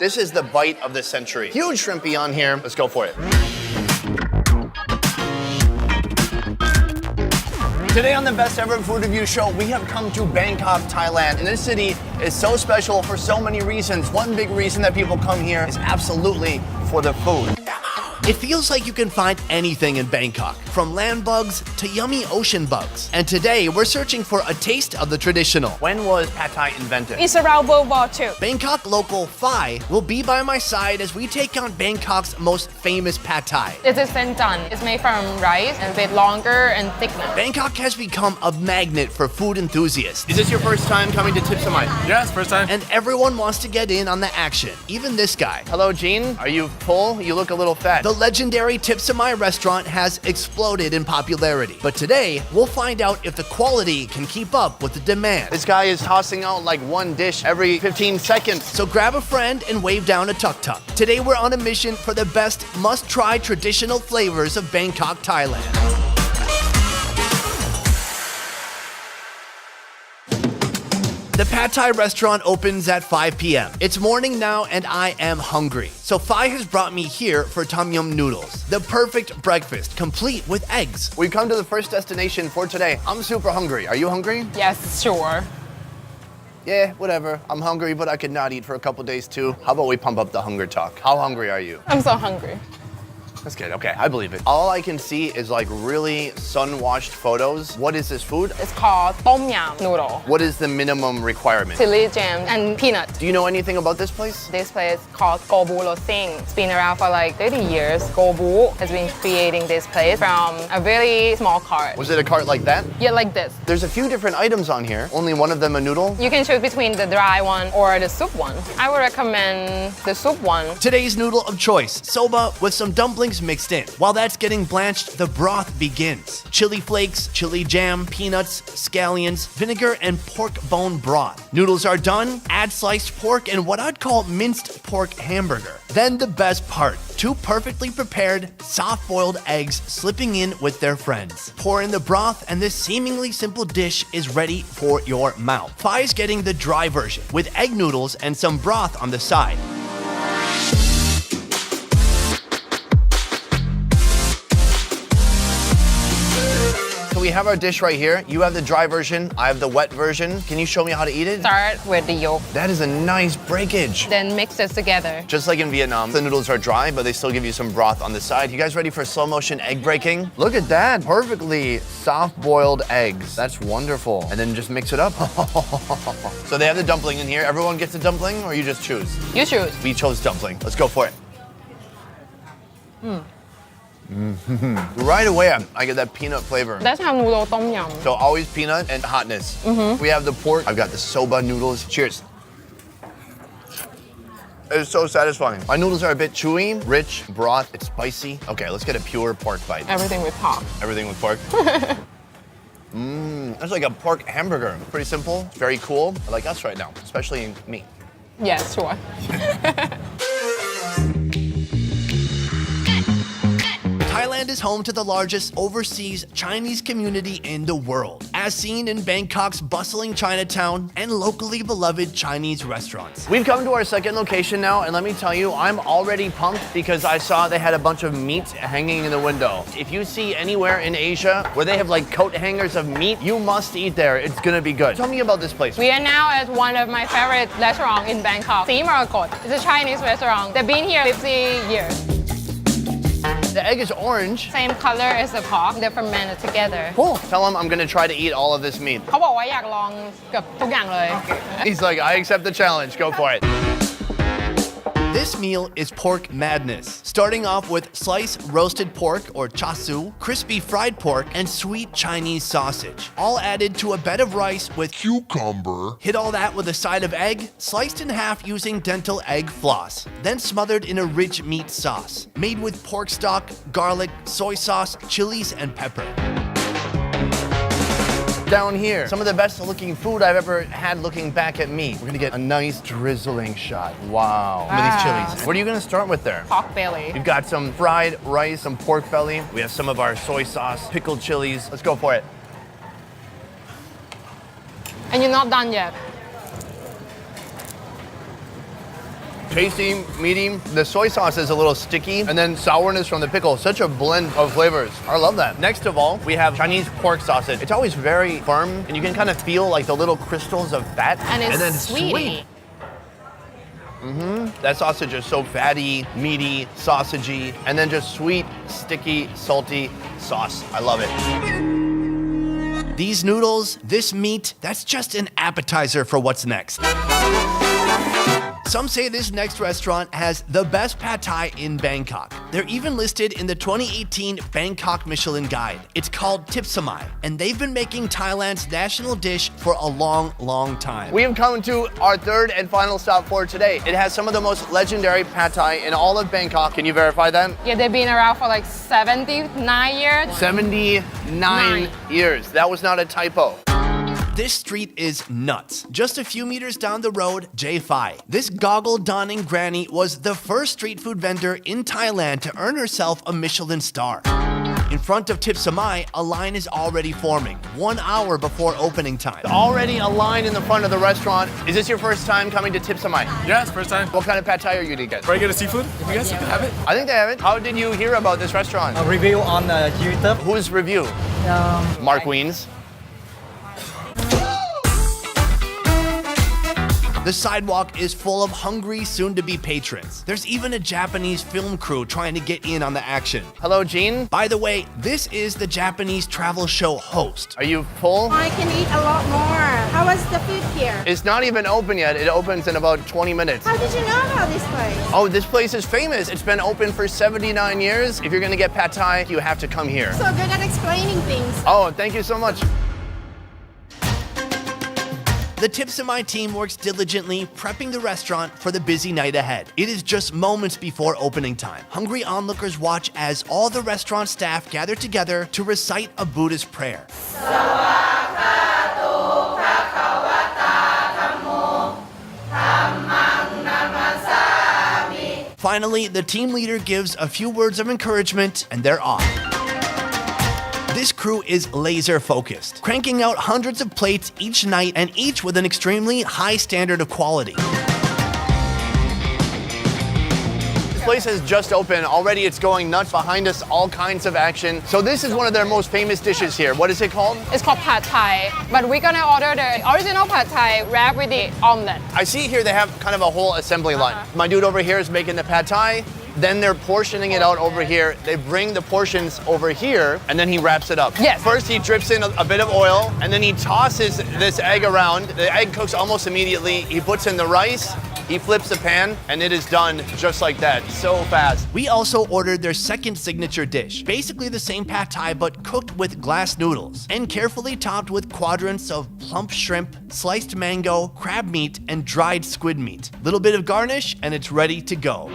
This is the bite of the century. Huge shrimpy on here. Let's go for it. Today on the Best Ever Food Review Show, we have come to Bangkok, Thailand. And this city is so special for so many reasons. One big reason that people come here is absolutely for the food. It feels like you can find anything in Bangkok, from land bugs to yummy ocean bugs. And today, we're searching for a taste of the traditional. When was Pad Thai invented? It's around World War II. Bangkok local Phi will be by my side as we take on Bangkok's most famous Pad Thai. It is Thanon. It's made from rice and a bit longer and thicker. Bangkok has become a magnet for food enthusiasts. Is this your first time coming to Tip Samai? Yes, first time. And everyone wants to get in on the action, even this guy. Hello, Gene. Are you full? You look a little fat. The legendary Tip Samai restaurant has exploded in popularity. But today, we'll find out if the quality can keep up with the demand. This guy is tossing out like one dish every 15 seconds. So grab a friend and wave down a tuk-tuk. Today, we're on a mission for the best must-try traditional flavors of Bangkok, Thailand. The Pad Thai restaurant opens at 5 p.m. It's morning now and I am hungry. So Phi has brought me here for Yum Noodles, the perfect breakfast, complete with eggs. We've come to the first destination for today. I'm super hungry. Are you hungry? Yes, sure. Yeah, whatever. I'm hungry, but I could not eat for a couple days too. How about we pump up the hunger talk? How hungry are you? I'm so hungry. That's good. Okay, I believe it. All I can see is like really sun-washed photos. What is this food? It's called Tom Yum Noodle. What is the minimum requirement? Chili jam and peanut. Do you know anything about this place? This place called Ko Boo Rod Zing. It's been around for like 30 years. Ko Boo has been creating this place from a very small cart. Was it a cart like that? Yeah, like this. There's a few different items on here. Only one of them a noodle? You can choose between the dry one or the soup one. I would recommend the soup one. Today's noodle of choice, soba with some dumplings mixed in. While that's getting blanched, the broth begins. Chili flakes, chili jam, peanuts, scallions, vinegar, and pork bone broth. Noodles are done, add sliced pork and what I'd call minced pork hamburger. Then the best part, 2 perfectly prepared, soft-boiled eggs slipping in with their friends. Pour in the broth and this seemingly simple dish is ready for your mouth. Phi's getting the dry version with egg noodles and some broth on the side. So we have our dish right here. You have the dry version, I have the wet version. Can you show me how to eat it? Start with the yolk, That is a nice breakage. then mix it together. Just like in Vietnam, the noodles are dry, but they still give you some broth on the side. You guys ready for slow motion egg breaking? Look at that, perfectly soft-boiled eggs. That's wonderful. And then just mix it up. So they have the dumpling in here. Everyone gets a dumpling, or you just choose? You choose. We chose dumpling. Let's go for it. Right away, I get that peanut flavor. That's how noodle Tom Yum. So always peanut and hotness. We have the pork. I've got the soba noodles. Cheers. It's so satisfying. My noodles are a bit chewy, rich, broth, it's spicy. Okay, let's get a pure pork bite. Everything with pork. Everything with pork. That's like a pork hamburger. Pretty simple, very cool. I like us right now, especially me. Yes, sure. Thailand is home to the largest overseas Chinese community in the world, as seen in Bangkok's bustling Chinatown and locally beloved Chinese restaurants. We've come to our second location now, and let me tell you, I'm already pumped because I saw they had a bunch of meat hanging in the window. If you see anywhere in Asia where they have like coat hangers of meat, you must eat there. It's gonna be good. Tell me about this place. We are now at one of my favorite restaurants in Bangkok, Simarakot. It's a Chinese restaurant. They've been here 50 years. The egg is orange. Same color as the pork. They're fermented together. Cool. Tell him I'm gonna try to eat all of this meat. เขาบอกว่าอยากลองเกือบทุกอย่างเลย He's like, I accept the challenge. Go for it. This meal is pork madness, starting off with sliced roasted pork or chasu, crispy fried pork, and sweet Chinese sausage, all added to a bed of rice with cucumber. Hit all that with a side of egg, sliced in half using dental egg floss, then smothered in a rich meat sauce, made with pork stock, garlic, soy sauce, chilies, and pepper. Down here, some of the best looking food I've ever had looking back at me. We're gonna get a nice drizzling shot. Wow. Look at these chilies. What are you gonna start with there? Pork belly. We've got some fried rice, some pork belly. We have some of our soy sauce, pickled chilies. Let's go for it. And you're not done yet. Tasty, meaty. The soy sauce is a little sticky, and then sourness from the pickle. Such a blend of flavors. I love that. Next of all, we have Chinese pork sausage. It's always very firm, and you can kind of feel like the little crystals of fat. And it's then sweet. That sausage is so fatty, meaty, sausagey, and then just sweet, sticky, salty sauce. I love it. These noodles, this meat, that's just an appetizer for what's next. Some say this next restaurant has the best pad thai in Bangkok. They're even listed in the 2018 Bangkok Michelin Guide. It's called Tip Samai, and they've been making Thailand's national dish for a long, long time. We have come to our third and final stop for today. It has some of the most legendary pad thai in all of Bangkok. Can you verify that? Yeah, they've been around for like 79 years. 79 years. That was not a typo. This street is nuts. Just a few meters down the road, J5. This goggle-donning granny was the first street food vendor in Thailand to earn herself a Michelin star. In front of Tip Samai, a line is already forming, 1 hour before opening time. Already a line in the front of the restaurant. Is this your first time coming to Tip Samai? Yeah, it's first time. What kind of pad thai are you gonna get? Try to get a seafood? If you guys can have it. I think they have it. How did you hear about this restaurant? A review on YouTube. Whose review? Mark Wiens. The sidewalk is full of hungry, soon-to-be patrons. There's even a Japanese film crew trying to get in on the action. Hello, Jean. By the way, this is the Japanese travel show host. Are you full? I can eat a lot more. How was the food here? It's not even open yet. It opens in about 20 minutes. How did you know about this place? Oh, this place is famous. It's been open for 79 years. If you're gonna get pad thai, you have to come here. So good at explaining things. Oh, thank you so much. The Tip Samai team works diligently, prepping the restaurant for the busy night ahead. It is just moments before opening time. Hungry onlookers watch as all the restaurant staff gather together to recite a Buddhist prayer. Finally, the team leader gives a few words of encouragement, and they're off. This crew is laser focused, cranking out hundreds of plates each night and each with an extremely high standard of quality. This place has just opened. Already it's going nuts. Behind us, all kinds of action. So this is one of their most famous dishes here. What is it called? It's called pad thai, but we're gonna order the original pad thai wrapped with the omelette. I see here they have kind of a whole assembly line. My dude over here is making the pad thai. Then they're portioning it out over here. They bring the portions over here, and then he wraps it up. Yes. First, he drips in a bit of oil, and then he tosses this egg around. The egg cooks almost immediately. He puts in the rice, he flips the pan, and it is done just like that, so fast. We also ordered their second signature dish. Basically the same pad thai, but cooked with glass noodles, and carefully topped with quadrants of plump shrimp, sliced mango, crab meat, and dried squid meat. Little bit of garnish, and it's ready to go.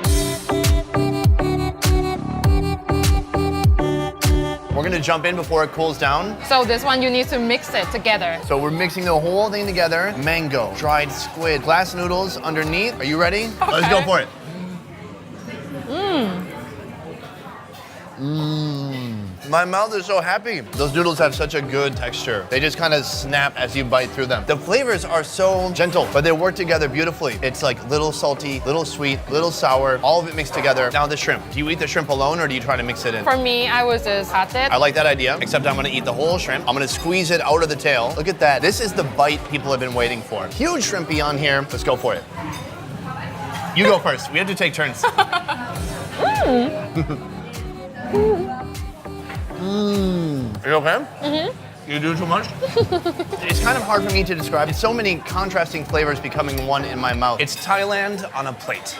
We're gonna jump in before it cools down. So this one you need to mix it together. So we're mixing the whole thing together. Mango, dried squid, glass noodles underneath. Are you ready? Okay. Let's go for it. My mouth is so happy. Those noodles have such a good texture. They just kind of snap as you bite through them. The flavors are so gentle, but they work together beautifully. It's like little salty, little sweet, little sour, all of it mixed together. Now the shrimp. Do you eat the shrimp alone or do you try to mix it in? For me, I would just cut it. I like that idea, except I'm gonna eat the whole shrimp. I'm gonna squeeze it out of the tail. Look at that. This is the bite people have been waiting for. Huge shrimpy on here. Let's go for it. You go first. We have to take turns. Are you okay? Mm-hmm. You do too much? It's kind of hard for me to describe. It's so many contrasting flavors becoming one in my mouth. It's Thailand on a plate.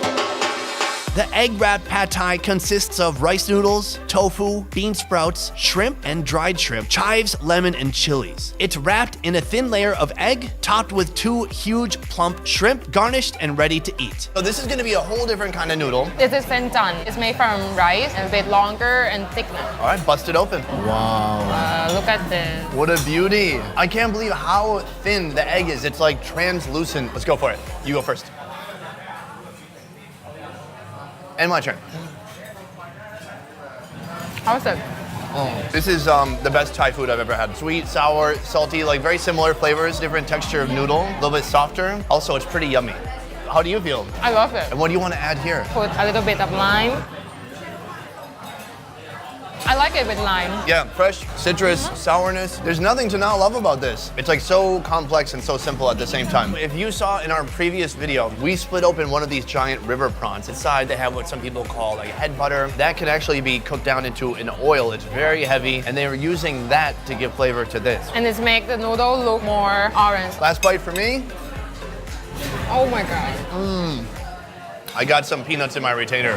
The egg-wrapped pad thai consists of rice noodles, tofu, bean sprouts, shrimp, and dried shrimp, chives, lemon, and chilies. It's wrapped in a thin layer of egg, topped with 2 huge plump shrimp, garnished and ready to eat. So this is gonna be a whole different kind of noodle. This is sentan. It's made from rice and a bit longer and thicker. All right, bust it open. Wow. Look at this. What a beauty. I can't believe how thin the egg is. It's like translucent. Let's go for it. You go first. And my turn. How's it? This is the best Thai food I've ever had. Sweet, sour, salty, like very similar flavors, different texture of noodle, a little bit softer. Also, it's pretty yummy. How do you feel? I love it. And what do you want to add here? Put a little bit of lime. I like it with lime. Yeah, fresh citrus, sourness. There's nothing to not love about this. It's like so complex and so simple at the same time. If you saw in our previous video, we split open one of these giant river prawns. Inside they have what some people call like head butter. That could actually be cooked down into an oil. It's very heavy, and they were using that to give flavor to this. And it's make the noodle look more orange. Last bite for me. Oh my God. I got some peanuts in my retainer.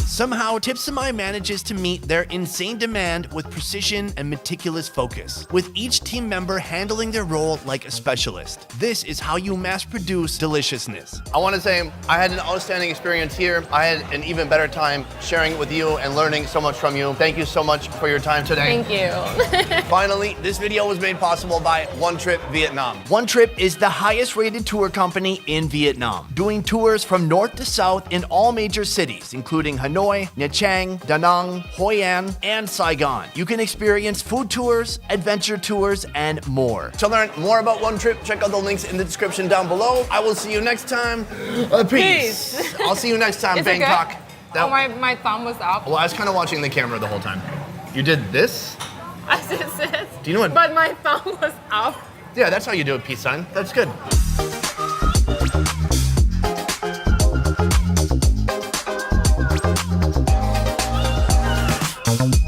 Somehow, Tipsamai manages to meet their insane demand with precision and meticulous focus, with each team member handling their role like a specialist. This is how you mass produce deliciousness. I want to say I had an outstanding experience here. I had an even better time sharing it with you and learning so much from you. Thank you so much for your time today. Thank you. Finally, this video was made possible by One Trip Vietnam. One Trip is the highest rated tour company in Vietnam, doing tours from north to south in all major cities, including Hanoi, Nha Trang, Da Nang, Hoi An, and Saigon. You can experience food tours, adventure tours, and more. To learn more about One Trip, check out the links in the description down below. I will see you next time. Peace. I'll see you next time, Is it Bangkok. good? Oh, my thumb was up. Well, I was kind of watching the camera the whole time. You did this? I just said. Do you know what? But my thumb was up. Yeah, that's how you do a peace sign. That's good. Thank you.